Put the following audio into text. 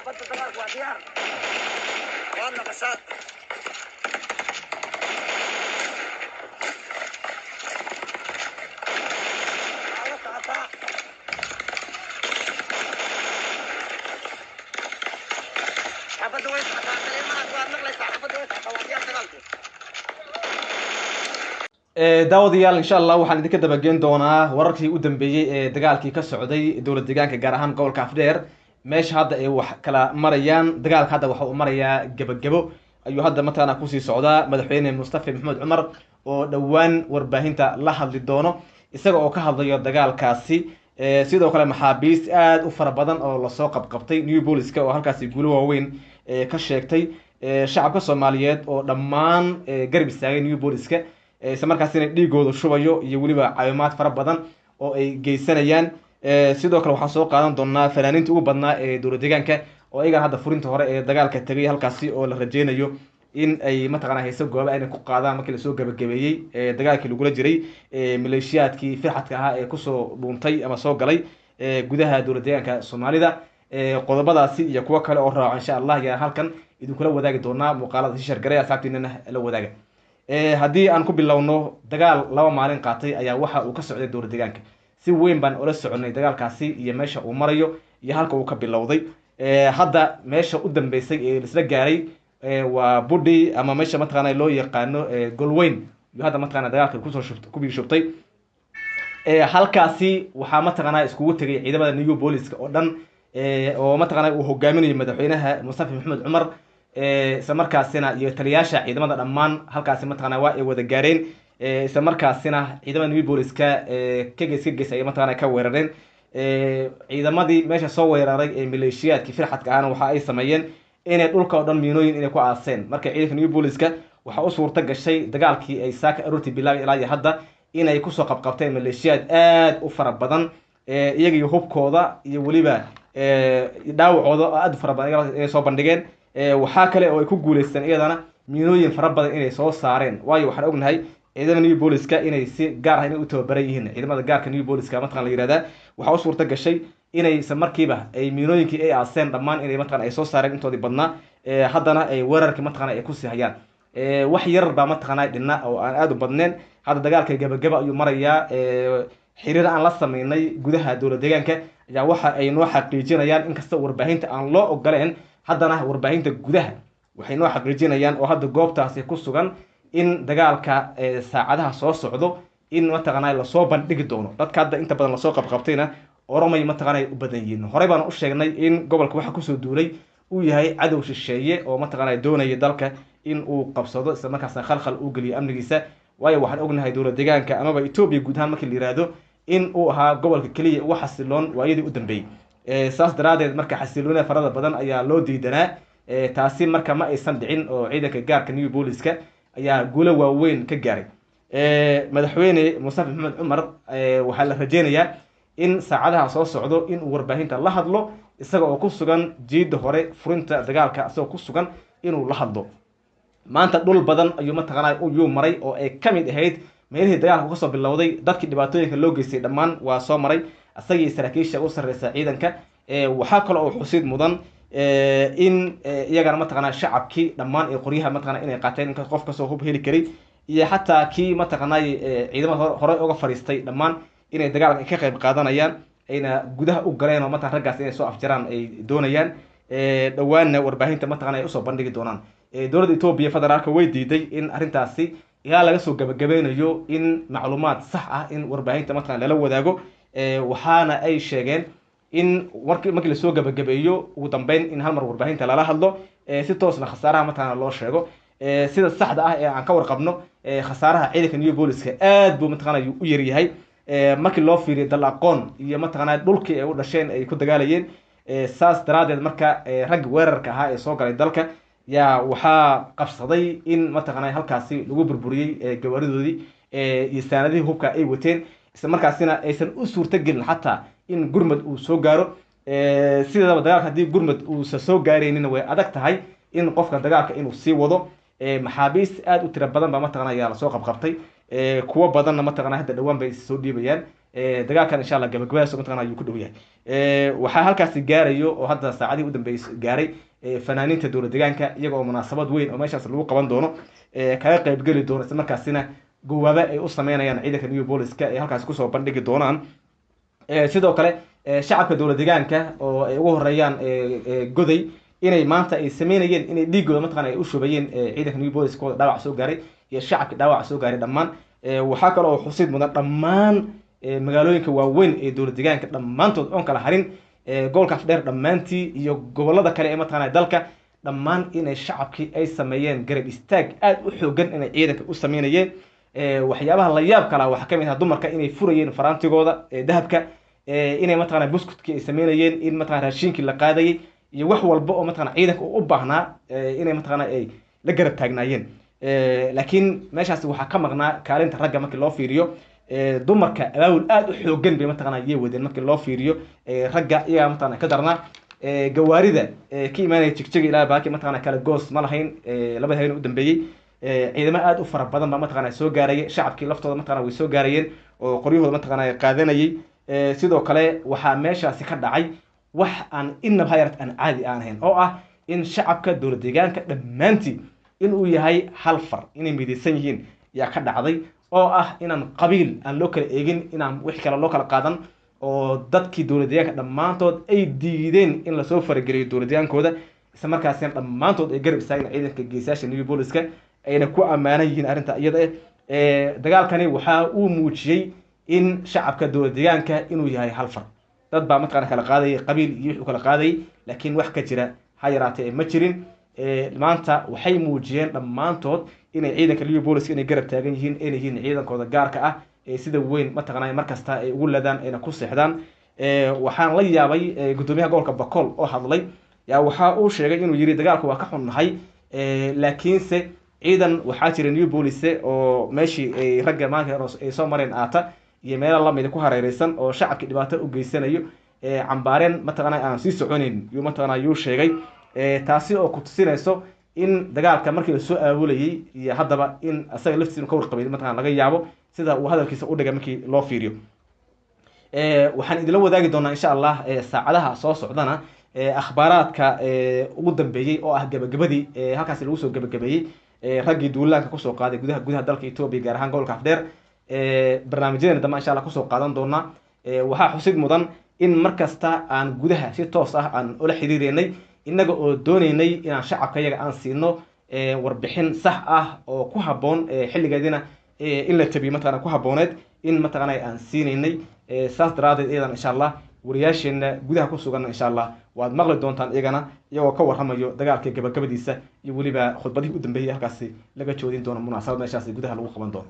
حبت الدقائق واديار وانا بسات حبت وين حبت ما أقول نقلت حبت وين واديار دقائق daawadayaal insha Allah waxaan idinka dabageyn doonaa wararkii u dambeeyay ee dagaalkii ka socday dowlad deegaanka gaar ahaan gobolka Afdheer meesha hadda ay wax kala marayaan dagaalka hadda waxa uu marayaa gabagabo ayuu hadda matana ku sii socdaa madaxweyne Mustafa Maxamed Cumar oo dhawaan warbaahinta la hadli doono isaga oo ka hadlayo dagaalkaasi sidoo kale maxaabiis aad u fara badan oo la soo qabqabtay New Police oo halkaasi guulo waaweyn ka sheegtay shacabka Soomaaliyeed oo dhammaan garab istaagay New Police isla markaasina dhiigooda shubayo iyo waliba caawimaad fara badan oo ay geysanayaan sidoo kale waxaan soo qaadan doonaa fanaaniinta ugu badnaa ee dowlad deegaanka oo ayaga hadda furinta hore ee dagaalka tagay halkaasi oo la rajeynayo in ay mataqaana hayso goobo ay ku qaadaan markii la soo gabagabeeyay dagaalkii lagu jiray maleeshiyaadkii firxadka ahaa ee ku soo dhuuntay ama soo galay gudaha dowlad deegaanka Soomaalida qodobadaasi iyo kuwa kale oo raac insha Allah yaa halkan idin kula wadaagi doonaa muuqaalada si shargaray asxaabtiina la wadaaga haddii aan ku bilowno dagaal laba maalin qaatay ayaa waxa uu ka socday dowlad deegaanka si weyn baan ula soconay dagaalkaasi iyo meesha uu marayo iyo halka uu ka bilowday hadda meesha u dambeysay ee isla gaaray waa Budhi ama meesha mataqaana loo yaqaano Golweyn iyo hadda mataqaana dagaalka ku biishubtay halkaasi waxa mataqaana iskugu tagay ciidamada New Police oo dhan oo mataqaana uu hogaaminayo madaxweynaha Mustafa Maxamed Cumar isla markaasina iyo taliyaasha ciidamada dhammaan halkaasi mataqaana waa ay wada gaareen isla markaasina ciidamada New Police ka geesay mataqaana ka weerareen ciidamadii meesha soo weeraray ee maleeshiyaadkii firxadka ahna waxa ay sameeyeen inay dhulka oo dhan miinooyin inay ku aaseen marka ciidanka New Police waxa uu suurta gashay dagaalkii ay saaka aroortii bilaabay ilaa hadda inay ku soo qabqabteen maleeshiyaad aad u fara badan iyaga iyo hubkooda iyo waliba dhaawacooda aad u fara badan ay soo bandhigeen waxa kale oo ay ku guuleysteen iyadana miinooyin fara badan inay soo saareen waayo waxaan ognahay ciidamada New Police inay si gaar ah inay u tababaran yihiin ciidamada gaarka New Police mataqaan la yiraahdaa waxa uu suurta gashay inay markiiba ay miinooyinkii ay aaseen dhammaan inay mataqaan ay soo saareen intoodii badnaa haddana ay weerarkii mataqaan ay ku sii hayaan wax yar baa mataqaan dhina oo aan aad u badneen hadda dagaalka gabagaba ayuu marayaa xiriir aan la sameynay gudaha dowlad deegaanka ayaa waxa ay noo xaqiijinayaan in kasta warbaahinta aan loo ogoleen haddana warbaahinta gudaha waxay noo xaqiijinayaan oo hadda goobtaasi ku sugan in dagaalka saacadaha soo socdo in mataqaana la soo bandhigi doono dadka hadda inta badan la soo qabqabtayna oromay mataqaana u badan yihiin horey baan u sheegnay in gobolka waxa ku soo duulay uu yahay cadow shisheeye oo mataqaana doonaya dalka in uu qabsado isla markaasna khalkhal uu galiyo amnigiisa waayo waxaan ognahay dowlad deegaanka amaba Ethiopia guud ahaan markii la yiraahdo in uu ahaa gobolka kaliya ugu xasiloon waayadii u dambeeyay saas daraadeed marka xasiloonida farada badan ayaa loo diidanaa taasi marka ma aysan dhicin oo ciidanka gaarka New Police ayaa guulo waaweyn ka gaaray madaxweyne Mustafa Maxamed Cumar waxa la rajeynayaa in saacadaha soo socdo in uu warbaahinta la hadlo isaga oo ku sugan jiida hore furinta dagaalka asoo ku sugan inuu la hadlo maanta dhul badan ayuu mataqaana uu maray oo ay kamid ahayd meelihii dagaalka ka soo bilowday dadkii dhibaatooyinka loo geystay dhammaan waa soo maray asagii saraakiisha u sareysa ciidanka waxa kale oo xusid mudan in iyagana mataqaana shacabkii dhammaan ee qoryaha mataqaana inay qaateen in qof ka soo hub heli kari iyo xataa kii mataqaana ciidamada hore uga fariistay dhammaan inay dagaalka ka qayb qaadanayaan ayna gudaha u galeen oo mataqaana raggaas inay soo afjaraan ay doonayaan dhawaanna warbaahinta mataqaana ay u soo bandhigi doonaan dowladda Ethiopia federaalka way diiday in arintaasi ilaa laga soo gabagabeynayo in macluumaad sax ah in warbaahinta mataqaana lala wadaago waxaana ay sheegeen in markii la soo gabagabeeyo ugu dambeyn in hal mar warbaahinta lala hadlo si toosna khasaaraha mataqaana loo sheego sida saxda ah ee aan ka warqabno khasaaraha ciidanka New Police aad buu mataqaana u yar yahay markii loo fiiriyo dal aqoon iyo mataqaana dhulkii ay u dhasheen ay ku dagaalayeen saas daraadeed marka rag weerarka ahaa ee soo galay dalka yaa waxaa qabsaday in mataqaana halkaasi lagu burburiyay gawaaridoodii iyo saanadihii hubka ay wateen isla markaasina aysan u suurta gelin xataa in gurmad uu soo gaaro sidaba dagaalka haddii gurmad uusan soo gaaraynin way adag tahay in qofka dagaalka inuu sii wado maxaabiis aad u tiro badan baa mataqaana ayaa lasoo qabqabtay kuwa badanna mataqaana hadda dhawaan bay soo dhiibayaan dagaalkan insha Allah gabagabadiisa mataqaana ayuu ku dhow yahay waxaa halkaasi gaarayo oo hadda saacadii u dambeysay gaaray fanaaniinta dowlad deegaanka iyaga oo munaasabad weyn oo meeshaas lagu qaban doono kaga qaybgeli doono isla markaasina gowaaba ay u sameynayaan ciidanka new booliska ee halkaasi kusoo bandhigi doonaan sidoo kale shacabka dowlad deegaanka oo ay ugu horeeyaan goday inay maanta ay sameynayeen inay dhiigooda mataqaana ay u shubayeen ciidanka new booliskooda dhaawac soo gaaray iyo shacabka dhaawac soo gaaray dhammaan waxaa kale oo xusid mudan dhammaan magaalooyinka waaweyn ee dowlad deegaanka dhammaantood oon kala harin gobolka afdheer dhammaantii iyo gobolada kale ee mataqaana dalka dhammaan inay shacabkii ay sameeyeen garab istaag aad u xoogan inay ciidanka u sameynayeen waxyaabaha la yaab kala waxaa kamid ah dumarka inay furayeen faraantigooda dahabka inay mataqaana buskutkii ay sameynayeen in mataqaana raashinkii la qaadayay iyo wax walba oo mataqaana ciidanka u baahnaa inay mataqaana ay la garab taagnaayeen laakiin meeshaasi waxaa ka maqnaa kaalinta ragga markii loo fiiriyo dumarka abaawul aad u xoogan bay mataqaana ayay wadeen markii loo fiiriyo ragga iyagaa mataqaana ka darnaa gawaarida ka imaanaya jigjiga ilaa baaki mataqaana kala goos ma lahayn labada habeen u dambeeyey ciidamo aad u fara badan baa mataqaana soo gaarayay shacabkii laftooda mataqaana way soo gaarayeen oo qoryahooda mataqaana qaadanayay sidoo kale waxaa meeshaasi ka dhacay wax aan inaba hayart aan caadi aan ahayn oo ah in shacabka dowlad deegaanka dhammaantii inuu yahay hal far inay midaysan yihiin yaa ka dhacday oo ah inaan qabiil aan loo kala eegin inaan wix kale loo kala qaadan oo dadkii dowlad deegaanka dhammaantood ay diideen in lasoo farageliyo dowlad deegaankooda isla markaasina dhammaantood ay garab istaageen ciidanka geesayaasha new booliska ayna ku ammaanan yihiin arrinta iyada dagaalkani waxaa uu muujiyey in shacabka dowlad deegaanka inuu yahay hal far dad baa mataqaana kala qaadayay qabiil iyo wixii kala qaadayay laakiin wax ka jira ha yaraatee ma jirin maanta waxay muujiyeen dhammaantood inay ciidanka new booliska inay garab taagan yihiin ayna yihiin ciidankooda gaarka ah sida weyn mataqaana markasta ay ugu ladaan ayna ku seexdaan waxaan la yaabay gudoomiyaha gobolka Bakool oo hadlay yaa waxa uu sheegay inuu yiri dagaalku waa ka xunnahay laakiinse ciidan waxaa jira new police oo meeshii ay ragga maanka ay soo mareen aata iyo meelo lamid ku hareeraysan oo shacabkii dhibaato u geysanayo cambaareen mataqaana aan sii soconin iyo mataqaana yuu sheegay taasi oo ku tusinayso in dagaalka markii la soo aabulayay iyo haddaba in asaga laftiisa ka warqabay mataqaana laga yaabo sida uu hadalkiisa u dhigay markii loo fiiriyo waxaan idila wadaagi doonaa insha Allah saacadaha soo socdana akhbaaraadka ugu dambeeyay oo ah gabagabadii halkaas lagu soo gabagabeeyay raggii duulaanka ku soo qaaday gudaha dalka Itoobiya gaar ahaan gobolka Afdheer barnaamijyadeena dama insha Allah ku soo qaadan doonaa waxaa xusid mudan in markasta aan gudaha si toos ah aan ula xiriireynay inaga oo doonaynay inaan shacabka iyaga aan siino warbixin sax ah oo ku haboon xilligeedina in la tabiyo mataqaana ku habooneed in mataqaana aan siinaynay saas daraadeed iyadan insha Allah wariyaasheena gudaha ku sugan insha Allah waad maqli doontaan iyagana iyagoo ka warramayo dagaalka gabagabadiisa iyo waliba khudbadii u dambeeyay halkaasi laga joodin doono munaasabad meeshaas gudaha lagu qaban doono